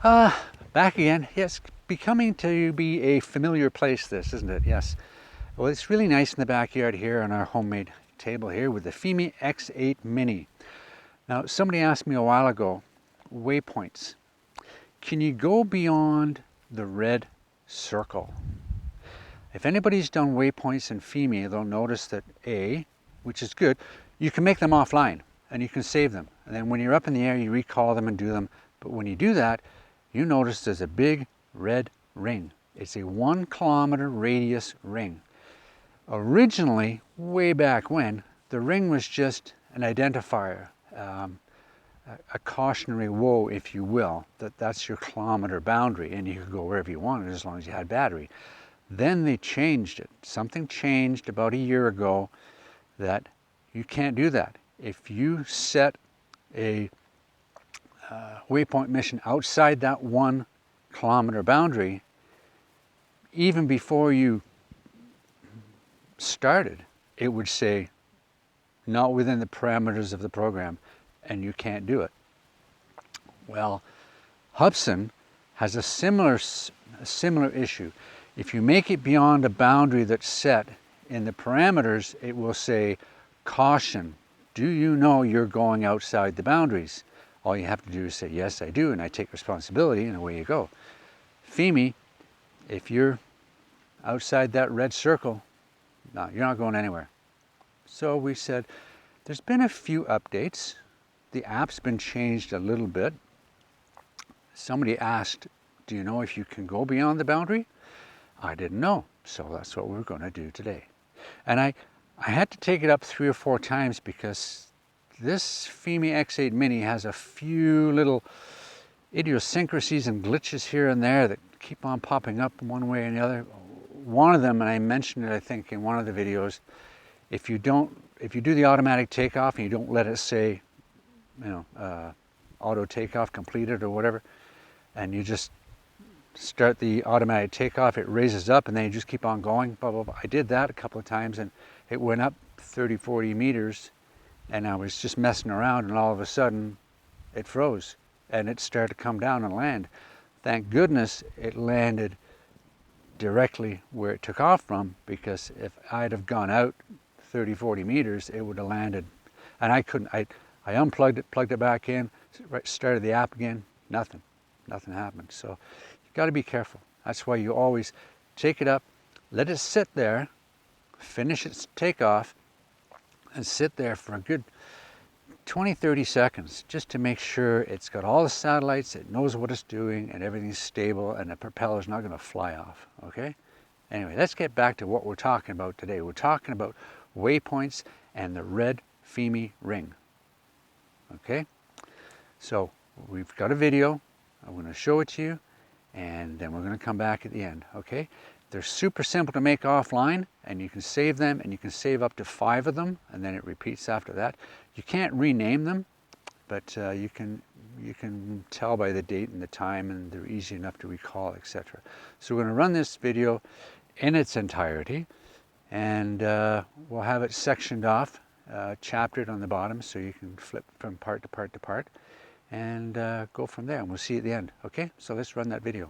Back again. Yes, becoming to be a familiar place, this, isn't it? Yes. Well, it's really nice in the backyard here on our homemade table here with the Fimi X8 Mini. Now, somebody asked me a while ago, waypoints. Can you go beyond the red circle? If anybody's done waypoints in Fimi, they'll notice that A, which is good, you can make them offline and you can save them. And then when you're up in the air, you recall them and do them. But when you do that, you notice there's a big red ring. It's a 1 kilometer radius ring. Originally, way back when, the ring was just an identifier, a cautionary whoa, if you will, that that's your kilometer boundary and you could go wherever you wanted as long as you had battery. Then they changed it. Something changed about a year ago that you can't do that. If you set a waypoint mission outside that 1 kilometer boundary, even before you started, it would say not within the parameters of the program and you can't do it. Well, Hubsan has a similar issue. If you make it beyond a boundary that's set in the parameters, it will say, caution, do you know you're going outside the boundaries? All you have to do is say, yes, I do, and I take responsibility, and away you go. Fimi, if you're outside that red circle, no, you're not going anywhere. So we said, there's been a few updates. The app's been changed a little bit. Somebody asked, do you know if you can go beyond the boundary? I didn't know, so that's what we're going to do today. And I had to take it up 3 or 4 times because this Fimi X8 Mini has a few little idiosyncrasies and glitches here and there that keep on popping up one way or the other. One of them, and I mentioned it I think in one of the videos, if you do the automatic takeoff and you don't let it say, auto takeoff completed or whatever, and you just start the automatic takeoff, it raises up and then you just keep on going, blah, blah, blah. I did that a couple of times and it went up 30, 40 meters and I was just messing around and all of a sudden it froze and it started to come down and land. Thank goodness it landed directly where it took off from, because if I'd have gone out 30, 40 meters, it would have landed. And I couldn't, I unplugged it, plugged it back in, started the app again, nothing happened. So you got to be careful. That's why you always take it up, let it sit there, finish its takeoff, and sit there for a good 20, 30 seconds just to make sure it's got all the satellites, it knows what it's doing, and everything's stable, and the propeller's not going to fly off, okay? Anyway, let's get back to what we're talking about today. We're talking about waypoints and the red Fimi ring, okay? So we've got a video. I'm going to show it to you, and then we're going to come back at the end, okay? They're super simple to make offline, and you can save them, and you can save up to 5 of them, and then it repeats after that. You can't rename them, but you can tell by the date and the time, and they're easy enough to recall, etc. So we're going to run this video in its entirety, and we'll have it sectioned off, chaptered on the bottom, so you can flip from part to part to part, and go from there, and we'll see you at the end. Okay, so let's run that video.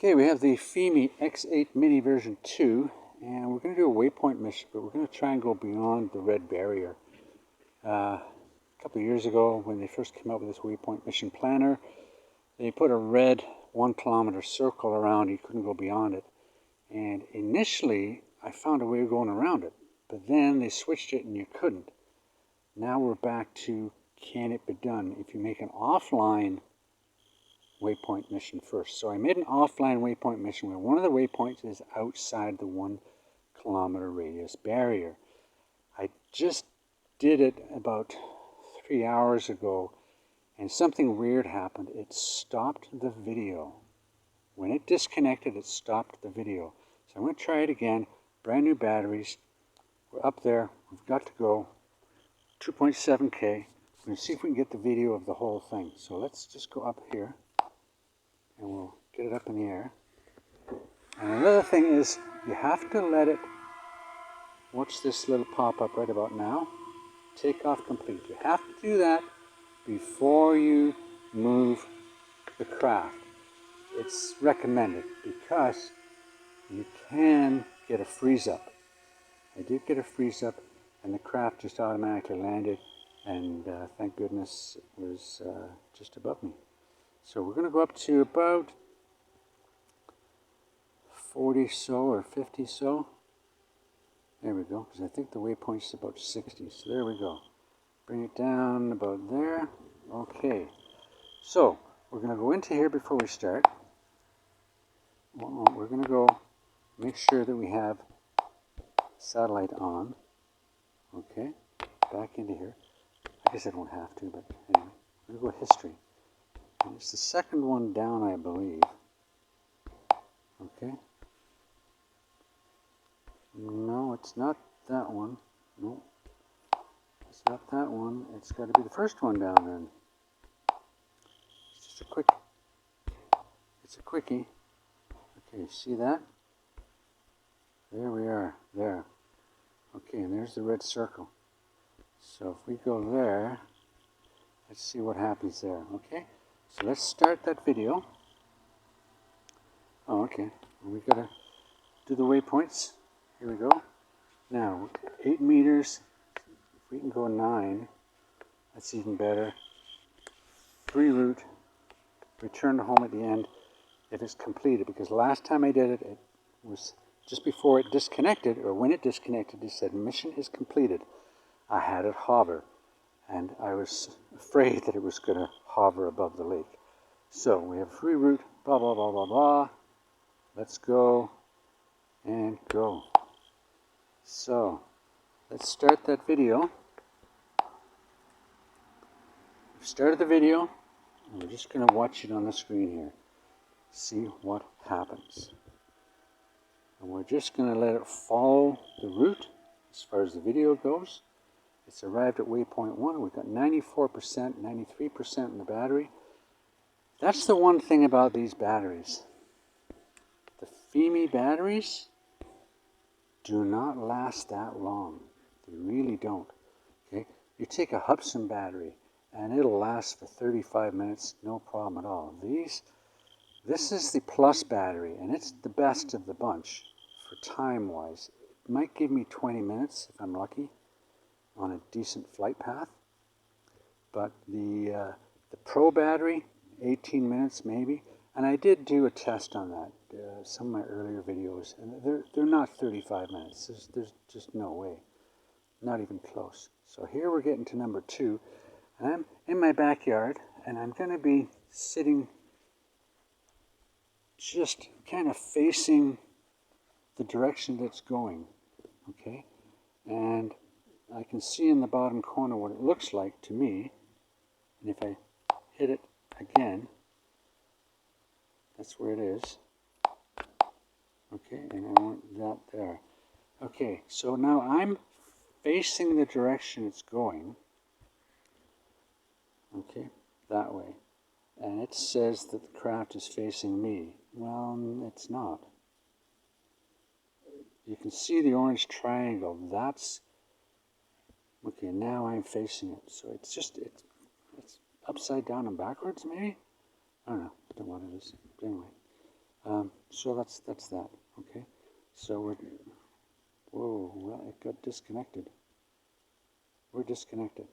Okay, we have the Fimi X8 Mini version 2, and we're going to do a waypoint mission, but we're going to try and go beyond the red barrier. A couple of years ago, when they first came out with this waypoint mission planner, they put a red 1 kilometer circle around. You couldn't go beyond it. And initially, I found a way of going around it, but then they switched it and you couldn't. Now we're back to, can it be done if you make an offline waypoint mission first? So I made an offline waypoint mission where one of the waypoints is outside the 1 kilometer radius barrier. I just did it about 3 hours ago, and something weird happened. It stopped the video. When it disconnected, it stopped the video. So I'm going to try it again. Brand new batteries. We're up there. We've got to go 2.7K. We're going to see if we can get the video of the whole thing. So let's just go up here, and we'll get it up in the air. And another thing is, you have to let it, watch this little pop-up right about now, takeoff complete. You have to do that before you move the craft. It's recommended because you can get a freeze up. I did get a freeze up, and the craft just automatically landed, and thank goodness it was just above me. So we're going to go up to about 40 so or 50 so. There we go, because I think the waypoint is about 60. So there we go. Bring it down about there. Okay. So we're going to go into here before we start. We're going to go make sure that we have satellite on. Okay. Back into here. I guess I don't have to, but anyway. We're going to go history. And it's the second one down, I believe. Okay. No, it's not that one. No. It's not that one. It's got to be the first one down then. It's just a quick. It's a quickie. Okay, see that? There we are. There. Okay, and there's the red circle. So if we go there, let's see what happens there. Okay? So let's start that video. Oh, okay. We've got to do the waypoints. Here we go. Now, 8 meters. If we can go 9, that's even better. Free route. Return to home at the end if it's completed. Because last time I did it, it was just before it disconnected, or when it disconnected, it said mission is completed. I had it hover, and I was afraid that it was going to hover above the lake. So we have free route, blah, blah, blah, blah, blah. Let's go and go. So let's start that video. We've started the video, and we're just going to watch it on the screen here. See what happens. And we're just going to let it follow the route as far as the video goes. It's arrived at waypoint 1. We've got 94%, 93% in the battery. That's the one thing about these batteries. The Fimi batteries do not last that long. They really don't. Okay? You take a Hubsan battery and it'll last for 35 minutes, no problem at all. This is the Plus battery, and it's the best of the bunch for time-wise. It might give me 20 minutes if I'm lucky on a decent flight path. But the Pro battery, 18 minutes maybe. And I did do a test on that, some of my earlier videos, and they're not 35 minutes. There's just no way, not even close. So here we're getting to number 2, and I'm in my backyard, and I'm going to be sitting just kind of facing the direction that's going, okay? And I can see in the bottom corner what it looks like to me, and if I hit it again, that's where it is. Okay, and I want that there. Okay, so now I'm facing the direction it's going. Okay, that way. And it says that the craft is facing me. Well, it's not. You can see the orange triangle. That's... Okay, now I'm facing it. So it's upside down and backwards, maybe? I don't know. I don't know what it is. Anyway. So that's that. Okay. So we're... Whoa, well, it got disconnected. We're disconnected.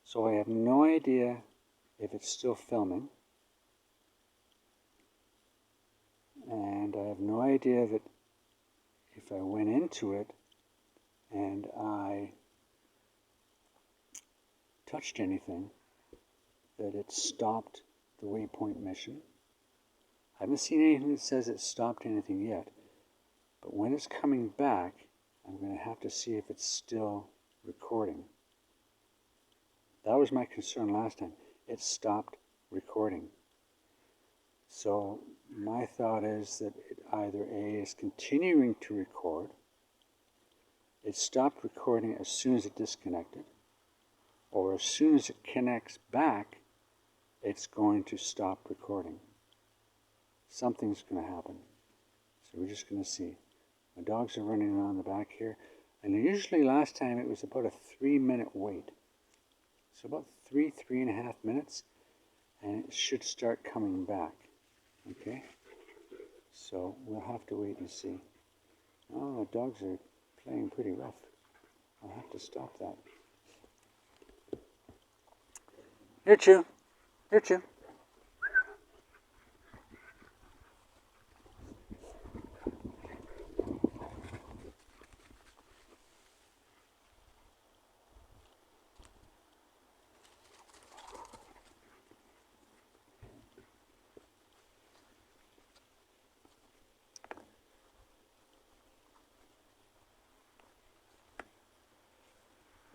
So I have no idea if it's still filming. And I have no idea that if I went into it and I touched anything, that it stopped the waypoint mission. I haven't seen anything that says it stopped anything yet. But when it's coming back, I'm going to have to see if it's still recording. That was my concern last time. It stopped recording. So my thought is that it either A, is continuing to record, it stopped recording as soon as it disconnected, or as soon as it connects back, it's going to stop recording. Something's going to happen. So we're just going to see. My dogs are running around the back here. And usually last time it was about a 3-minute wait. So about 3.5 minutes. and it should start coming back. Okay, so we'll have to wait and see. Oh, the dogs are playing pretty rough. I'll have to stop that. Here, Chew. Here, Chew.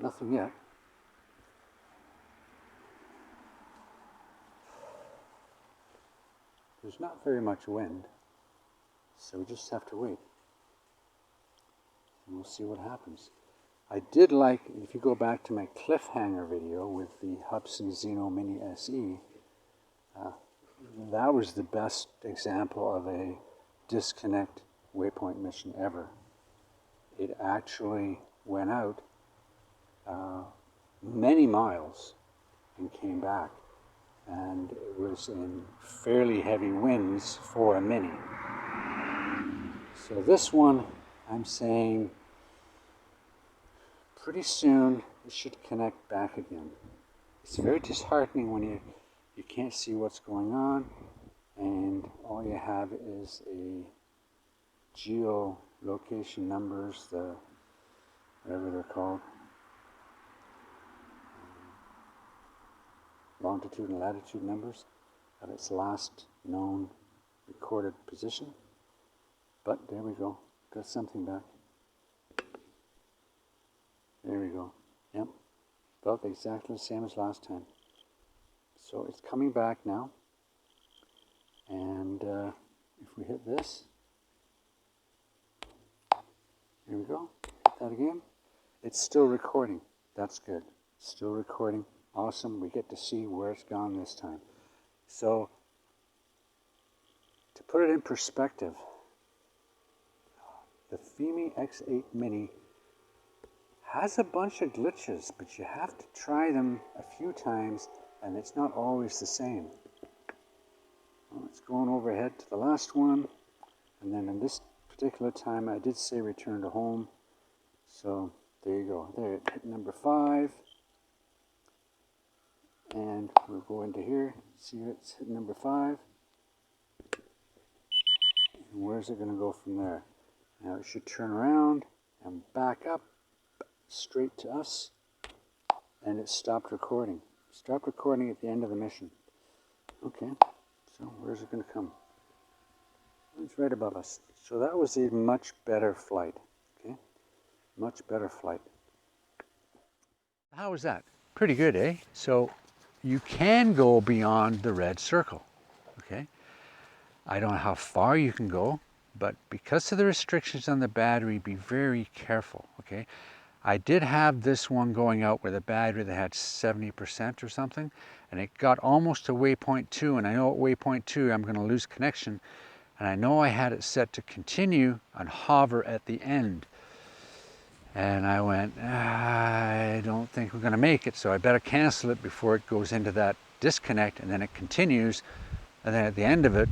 Nothing yet. There's not very much wind, so we just have to wait. And we'll see what happens. I did like, if you go back to my cliffhanger video with the Hubsan Xeno Mini SE, that was the best example of a disconnect waypoint mission ever. It actually went out many miles and came back, and it was in fairly heavy winds for a Mini. So this one, I'm saying pretty soon it should connect back again. It's very disheartening when you can't see what's going on and all you have is a geolocation numbers, the whatever they're called, longitude and latitude numbers of its last known recorded position. But there we go, got something back. There we go. Yep, about exactly the same as last time. So it's coming back now, and if we hit this, here we go, hit that again, it's still recording. That's good, it's still recording. Awesome, we get to see where it's gone this time. So to put it in perspective, the Fimi X8 Mini has a bunch of glitches, but you have to try them a few times and it's not always the same. Well, it's going overhead to the last one, and then in this particular time I did say return to home. So there you go, there, hit number 5. And we'll go into here, see it's hit number 5. And where's it going to go from there? Now it should turn around and back up straight to us, and it stopped recording. Stopped recording at the end of the mission. Okay, so where's it going to come? It's right above us. So that was a much better flight. Okay, much better flight. How was that? Pretty good, eh? So you can go beyond the red circle. Okay, I don't know how far you can go, but because of the restrictions on the battery, be very careful. Okay, I did have this one going out with a battery that had 70% or something, and it got almost to waypoint 2, and I know at waypoint 2 I'm going to lose connection, and I know I had it set to continue and hover at the end. And I went, I don't think we're going to make it, so I better cancel it before it goes into that disconnect, and then it continues, and then at the end of it,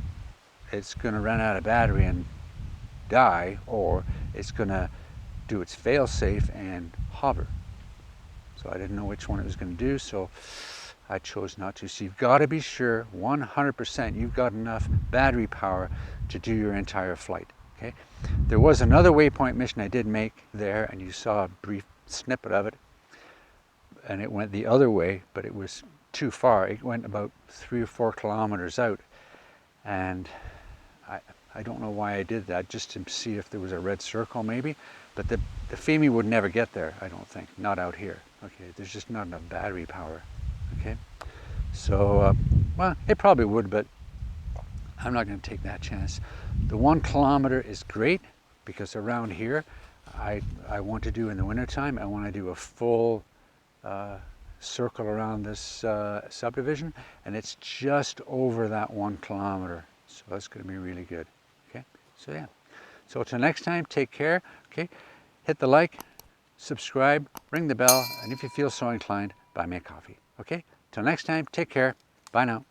it's going to run out of battery and die, or it's going to do its fail-safe and hover. So I didn't know which one it was going to do, so I chose not to. So you've got to be sure 100% you've got enough battery power to do your entire flight. Okay. There was another waypoint mission I did make there, and you saw a brief snippet of it, and it went the other way, but it was too far. It went about 3 or 4 kilometers out, and I don't know why I did that, just to see if there was a red circle maybe, but the Fimi would never get there, I don't think, not out here. Okay, there's just not enough battery power. Okay, so well, it probably would, but I'm not going to take that chance. The 1 kilometer is great, because around here I want to do in the wintertime, I want to do a full circle around this subdivision, and it's just over that 1 kilometer, so that's going to be really good. Okay, so yeah, so till next time, take care. Okay, hit the like, subscribe, ring the bell, and if you feel so inclined, buy me a coffee. Okay, till next time, take care. Bye now.